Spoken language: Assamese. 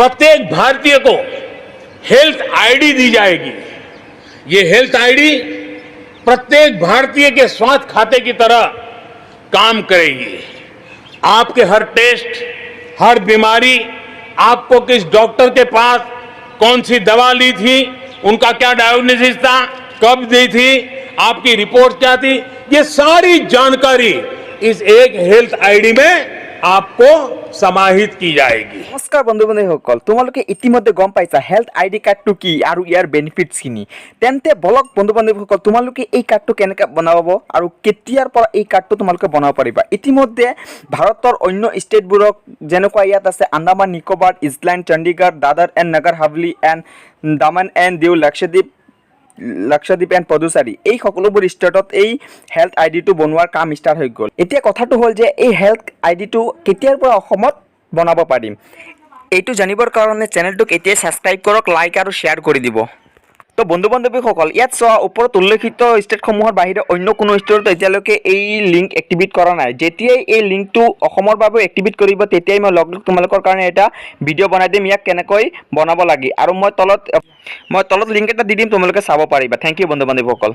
प्रत्येक भारतीय को हेल्थ आईडी दी जाएगी। ये हेल्थ आईडी प्रत्येक भारतीय के स्वास्थ्य खाते की तरह काम करेगी। आपके हर टेस्ट, हर बीमारी, आपको किस डॉक्टर के पास कौन सी दवा ली थी, उनका क्या डायग्नोसिस था, कब दी थी, आपकी रिपोर्ट क्या थी, ये सारी जानकारी इस एक हेल्थ आईडी में आपको समाहित की जाएगी। नमस्कार बंधु बान्धवीসকল, তোমালোকে ইতিমধ্যে গম পাইছা হেল্থ আইডি কাৰ্ডটো কি আৰু ইয়াৰ বেনিফিটছখিনি। তেন্তে বলক বন্ধু বান্ধৱীসকল, তোমালোকে এই কাৰ্ডটো কেনেকৈ বনাব আৰু কেতিয়াৰ পৰা এই কাৰ্ডটো তোমালোকে বনাব পাৰিবা। ইতিমধ্যে ভাৰতৰ অন্য ষ্টেটবোৰক যেনেকুৱা ইয়াত আছে আন্দামান নিকোবাৰ, ইছলেণ্ড, চণ্ডীগড়, দাদৰ and Nagar Haveli and Daman and Diu, Lakshadweep and পদুচাৰী, এই সকলোবোৰ ষ্টেটত এই হেল্থ আইডিটো বনোৱাৰ কাম ষ্টাৰ্ট হৈ গ'ল। এতিয়া কথাটো হ'ল যে এই হেল্থ আইডিটো কেতিয়াৰ পৰা অসমত বনাব পাৰিম, এইটো জানিবৰ কাৰণে চেনেলটোক এতিয়াই ছাবস্ক্ৰাইব কৰক, লাইক আৰু শ্বেয়াৰ কৰি দিব। তো বন্ধু বান্ধৱীসকল, ইয়াত চোৱা ওপৰত উল্লেখিত ষ্টেটসমূহৰ বাহিৰে অন্য কোনো ষ্টেটত এতিয়ালৈকে এই লিংক এক্টিভেট কৰা নাই। যেতিয়াই এই লিংকটো অসমৰ বাবে এক্টিভেট কৰিব তেতিয়াই মই লগ তোমালোকৰ কাৰণে এটা ভিডিঅ' বনাই দিম ইয়াক কেনেকৈ বনাব লাগে, আৰু মই তলত লিংক এটা দি দিম, তোমালোকে চাব পাৰিবা। থেংক ইউ বন্ধু বান্ধৱীসকল।